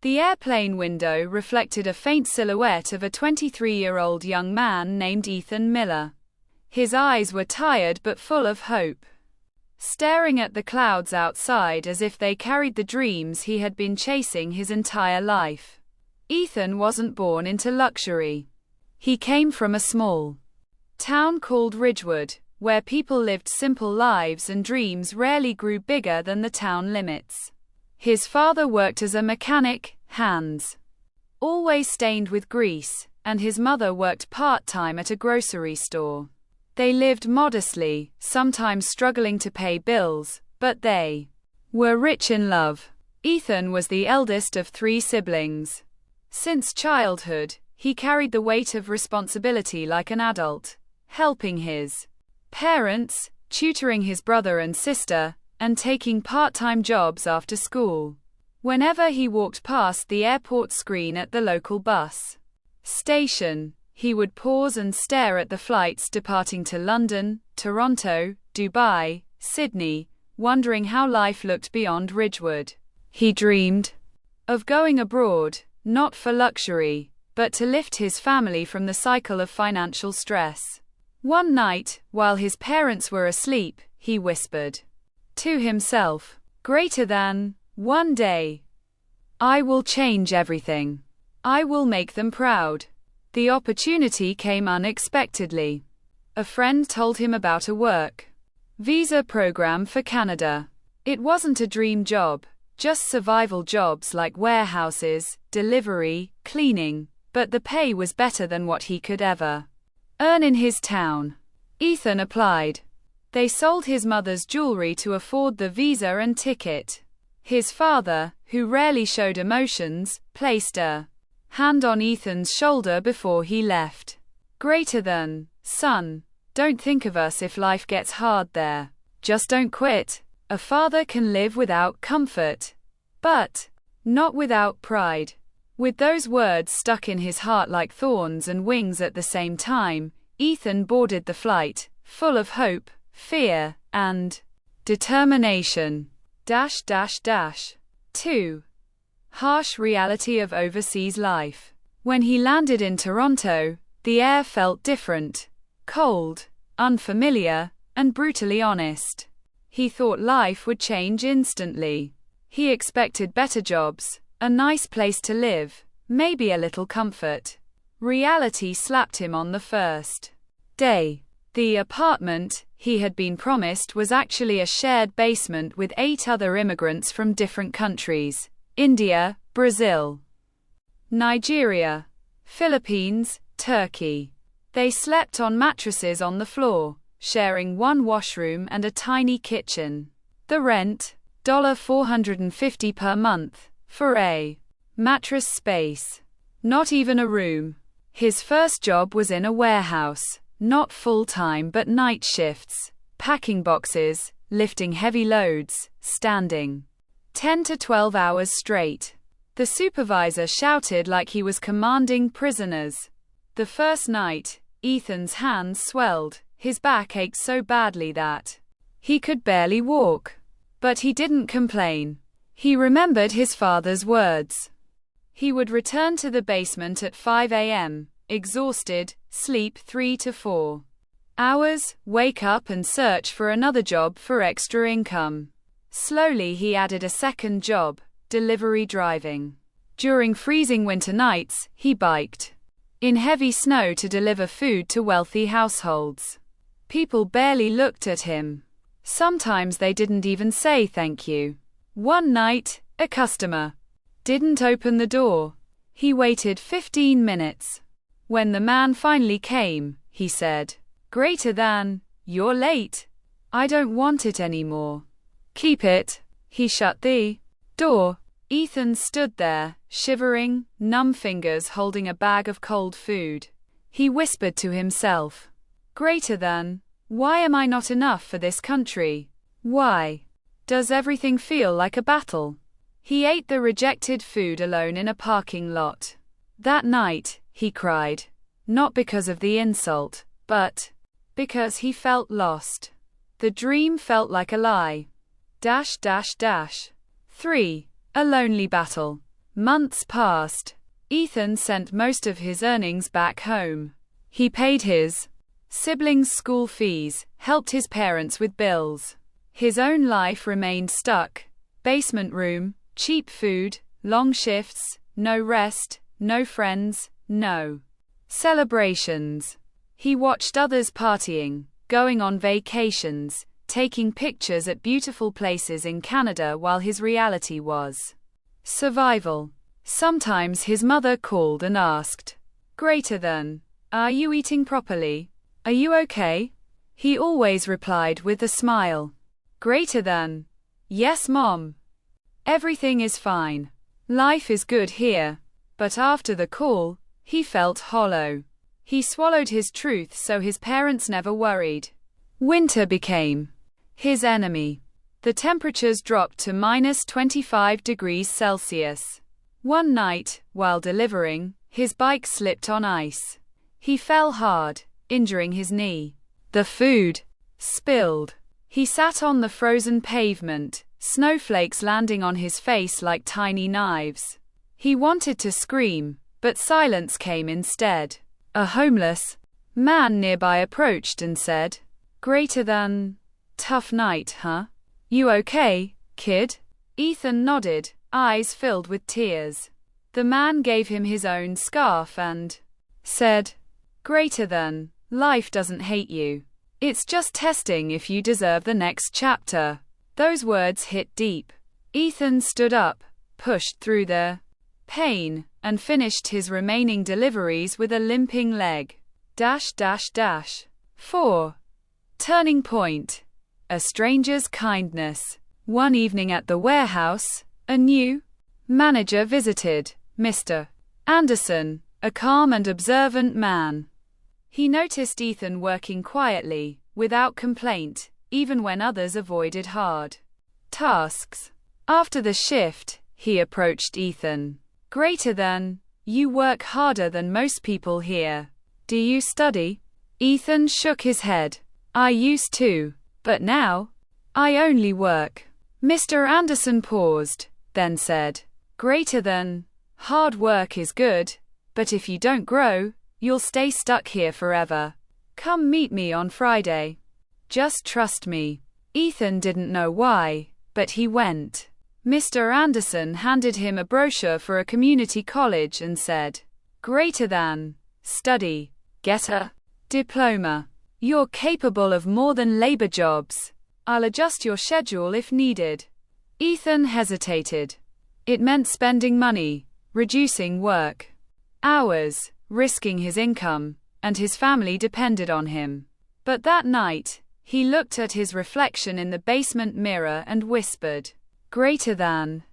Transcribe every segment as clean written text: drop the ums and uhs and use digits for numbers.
The airplane window reflected a faint silhouette of a 23-year-old young man named Ethan Miller. His eyes were tired but full of hope, staring at the clouds outside as if they carried the dreams he had been chasing his entire life. Ethan wasn't born into luxury. He came from a small town called Ridgewood, where people lived simple lives and dreams rarely grew bigger than the town limits. His father worked as a mechanic, hands always stained with grease, and his mother worked part-time at a grocery store. They lived modestly, sometimes struggling to pay bills, but they were rich in love. Ethan was the eldest of 3 siblings. Since childhood, he carried the weight of responsibility like an adult, helping his parents, tutoring his brother and sister, and taking part-time jobs after school. Whenever he walked past the airport screen at the local bus station, he would pause and stare at the flights departing to London, Toronto, Dubai, Sydney, wondering how life looked beyond Ridgewood. He dreamed of going abroad, not for luxury, but to lift his family from the cycle of financial stress. One night, while his parents were asleep, he whispered to himself, one day, I will change everything. I will make them proud. The opportunity came unexpectedly. A friend told him about a work visa program for Canada. It wasn't a dream job, just survival jobs like warehouses, delivery, cleaning, but the pay was better than what he could ever earn in his town. Ethan applied. They sold his mother's jewelry to afford the visa and ticket. His father, who rarely showed emotions, placed a hand on Ethan's shoulder before he left. Son, don't think of us if life gets hard there. Just don't quit. A father can live without comfort, but not without pride. With those words stuck in his heart like thorns and wings at the same time, Ethan boarded the flight, full of hope, fear, and determination. 2. Harsh reality of overseas life. When he landed in Toronto, the air felt different, cold, unfamiliar, and brutally honest. He thought life would change instantly. He expected better jobs, a nice place to live, maybe a little comfort. Reality slapped him on the first day. The apartment he had been promised was actually a shared basement with 8 other immigrants from different countries: India, Brazil, Nigeria, Philippines, Turkey. They slept on mattresses on the floor, sharing one washroom and a tiny kitchen. The rent, $450 per month, for a mattress space. Not even a room. His first job was in a warehouse, not full-time but night shifts, packing boxes, lifting heavy loads, standing 10 to 12 hours straight. The supervisor shouted like he was commanding prisoners. The first night, Ethan's hands swelled, his back ached so badly that he could barely walk. But he didn't complain. He remembered his father's words. He would return to the basement at 5 a.m., exhausted, sleep 3 to 4 hours, wake up and search for another job for extra income. Slowly he added a second job, delivery driving. During freezing winter nights, he biked in heavy snow to deliver food to wealthy households. People barely looked at him. Sometimes they didn't even say thank you. One night, a customer didn't open the door. He waited 15 minutes. When the man finally came, he said, "You're late. I don't want it anymore." "Keep it." He shut the door. Ethan stood there, shivering, numb fingers holding a bag of cold food. He whispered to himself, "Why am I not enough for this country? Why does everything feel like a battle?" He ate the rejected food alone in a parking lot. That night, he cried. Not because of the insult, but because he felt lost. The dream felt like a lie. 3. A lonely battle. Months passed. Ethan sent most of his earnings back home. He paid his siblings' school fees, helped his parents with bills. His own life remained stuck. Basement room, cheap food, long shifts, no rest, no friends, no celebrations. He watched others partying, going on vacations, taking pictures at beautiful places in Canada while his reality was survival. Sometimes his mother called and asked, "Greater than, are you eating properly? Are you okay?" He always replied with a smile. Greater than, "Yes, Mom. Everything is fine. Life is good here." But after the call, he felt hollow. He swallowed his truth so his parents never worried. Winter became his enemy. The temperatures dropped to -25 degrees Celsius. One night, while delivering, his bike slipped on ice. He fell hard, injuring his knee. The food spilled. He sat on the frozen pavement, snowflakes landing on his face like tiny knives. He wanted to scream, but silence came instead. A homeless man nearby approached and said, "Greater than, tough night, huh? You okay, kid?" Ethan nodded, eyes filled with tears. The man gave him his own scarf and said, "Greater than, life doesn't hate you. It's just testing if you deserve the next chapter." Those words hit deep. Ethan stood up, pushed through the pain, and finished his remaining deliveries with a limping leg. 4. Turning point. A stranger's kindness. One evening at the warehouse, a new manager visited Mr. Anderson, a calm and observant man. He noticed Ethan working quietly, without complaint, even when others avoided hard tasks. After the shift, he approached Ethan. "Greater than, you work harder than most people here. Do you study?" Ethan shook his head. "I used to, but now, I only work." Mr. Anderson paused, then said, "Greater than, hard work is good, but if you don't grow, you'll stay stuck here forever. Come meet me on Friday. Just trust me." Ethan didn't know why, but he went. Mr. Anderson handed him a brochure for a community college and said, "Greater than, study, get a diploma. You're capable of more than labor jobs. I'll adjust your schedule if needed." Ethan hesitated. It meant spending money, reducing work hours, risking his income, and his family depended on him. But that night, he looked at his reflection in the basement mirror and whispered, "Greater than,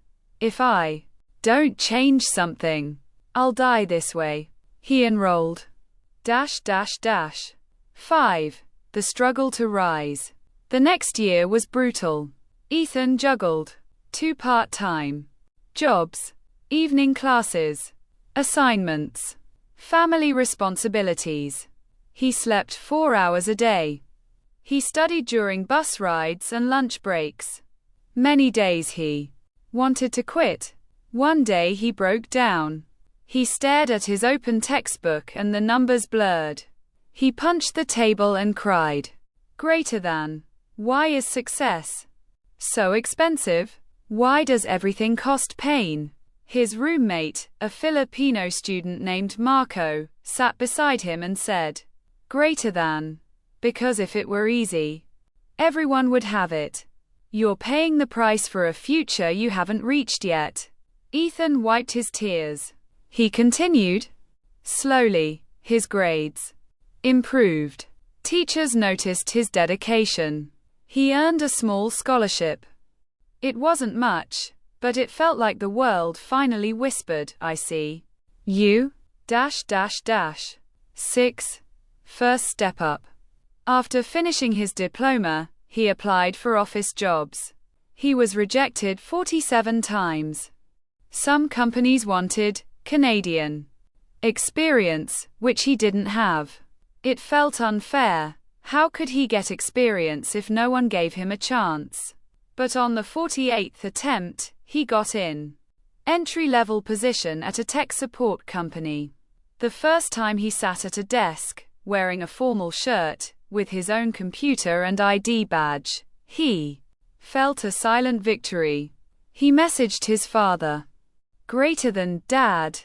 if I don't change something, I'll die this way." He enrolled. 5. The struggle to rise. The next year was brutal. Ethan juggled 2 part-time jobs, evening classes, assignments, family responsibilities. He slept 4 hours a day. He studied during bus rides and lunch breaks. Many days he wanted to quit. One day he broke down. He stared at his open textbook and the numbers blurred. He punched the table and cried, "Greater than, why is success so expensive? Why does everything cost pain?" His roommate, a Filipino student named Marco, sat beside him and said, "Greater than, because if it were easy, everyone would have it. You're paying the price for a future you haven't reached yet." Ethan wiped his tears. He continued. Slowly, his grades improved. Teachers noticed his dedication. He earned a small scholarship. It wasn't much, but it felt like the world finally whispered, "I see you." 6. First step up. After finishing his diploma, he applied for office jobs. He was rejected 47 times. Some companies wanted Canadian experience, which he didn't have. It felt unfair. How could he get experience if no one gave him a chance? But on the 48th attempt, he got in. entry-level position at a tech support company. The first time he sat at a desk, wearing a formal shirt, with his own computer and ID badge, he felt a silent victory. He messaged his father. Greater than, Dad,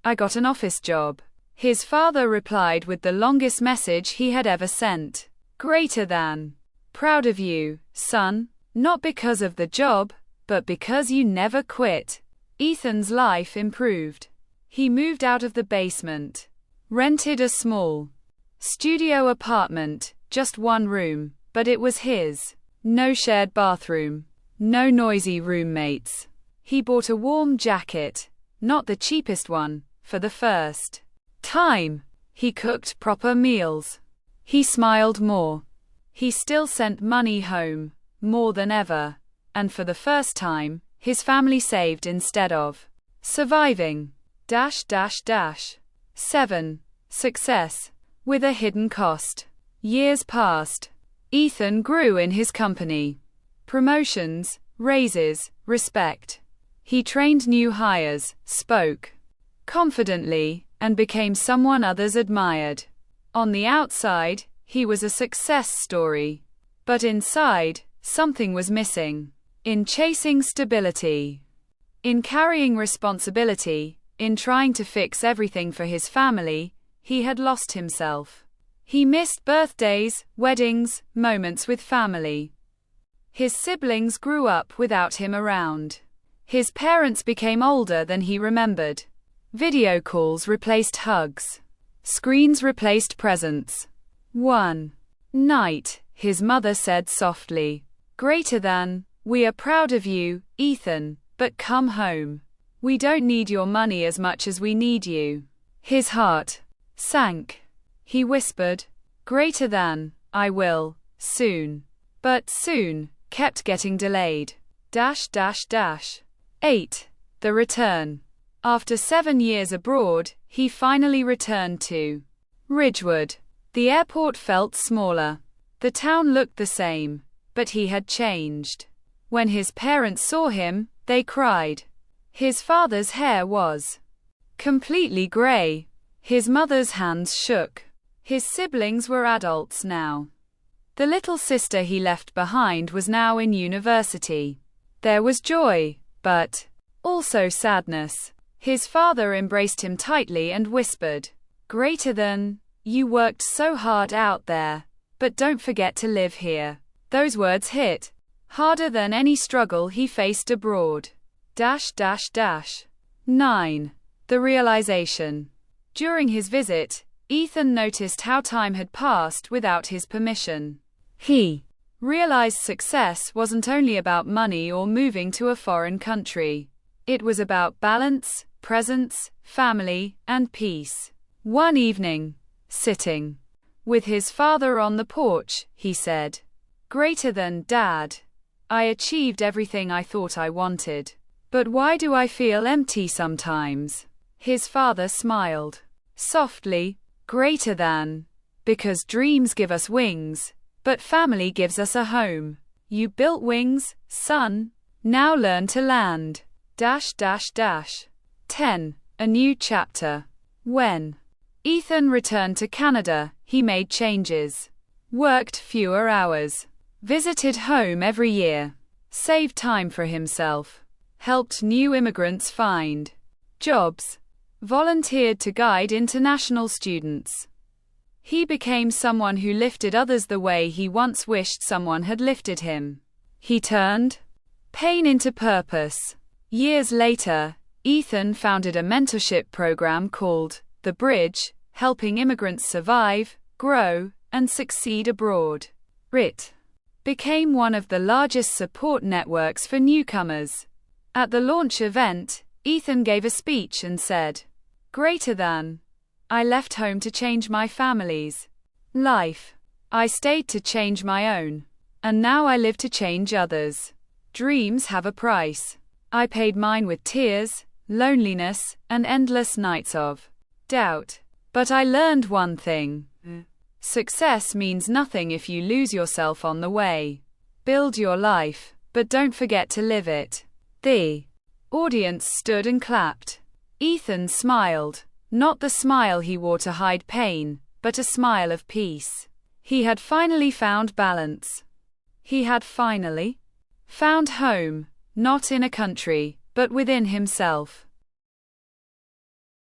I got an office job. His father replied with the longest message he had ever sent. Greater than, proud of you, son, not because of the job, but because you never quit. Ethan's life improved. He moved out of the basement, rented a small studio apartment, just one room, but it was his. No shared bathroom, no noisy roommates. He bought a warm jacket, not the cheapest one, for the first time. He cooked proper meals. He smiled more. He still sent money home, more than ever. And for the first time, his family saved instead of surviving. 7. Success. With a hidden cost. Years passed. Ethan grew in his company. Promotions, raises, respect. He trained new hires, spoke confidently, and became someone others admired. On the outside, he was a success story. But inside, something was missing. In chasing stability, in carrying responsibility, in trying to fix everything for his family, he had lost himself. He missed birthdays, weddings, moments with family. His siblings grew up without him around. His parents became older than he remembered. Video calls replaced hugs. Screens replaced presents. One night, his mother said softly, Greater than, we are proud of you, Ethan, but come home. We don't need your money as much as we need you. His heart sank. He whispered, Greater than, I will, soon. But soon kept getting delayed. 8. The return. After 7 years abroad, he finally returned to Ridgewood. The airport felt smaller. The town looked the same, but he had changed. When his parents saw him, they cried. His father's hair was completely gray. His mother's hands shook. His siblings were adults now. The little sister he left behind was now in university. There was joy, but also sadness. His father embraced him tightly and whispered, Greater than, you worked so hard out there, but don't forget to live here. Those words hit harder than any struggle he faced abroad. 9. The realization. During his visit, Ethan noticed how time had passed without his permission. He realized success wasn't only about money or moving to a foreign country. It was about balance, presence, family, and peace. One evening, sitting with his father on the porch, he said, Greater than, Dad, I achieved everything I thought I wanted. But why do I feel empty sometimes? His father smiled softly. Greater than, because dreams give us wings, but family gives us a home. You built wings, son. Now learn to land. 10. A new chapter. When Ethan returned to Canada, he made changes. Worked fewer hours. Visited home every year. Saved time for himself. Helped new immigrants find jobs. Volunteered to guide international students. He became someone who lifted others the way he once wished someone had lifted him. He turned pain into purpose. Years later, Ethan founded a mentorship program called The Bridge, helping immigrants survive, grow, and succeed abroad. It became one of the largest support networks for newcomers. At the launch event, Ethan gave a speech and said, Greater than, I left home to change my family's life. I stayed to change my own. And now I live to change others. Dreams have a price. I paid mine with tears, loneliness, and endless nights of doubt. But I learned one thing. Success means nothing if you lose yourself on the way. Build your life, but don't forget to live it. The Audience stood and clapped. Ethan smiled. Not the smile he wore to hide pain, but a smile of peace. He had finally found balance. He had finally found home, not in a country, but within himself.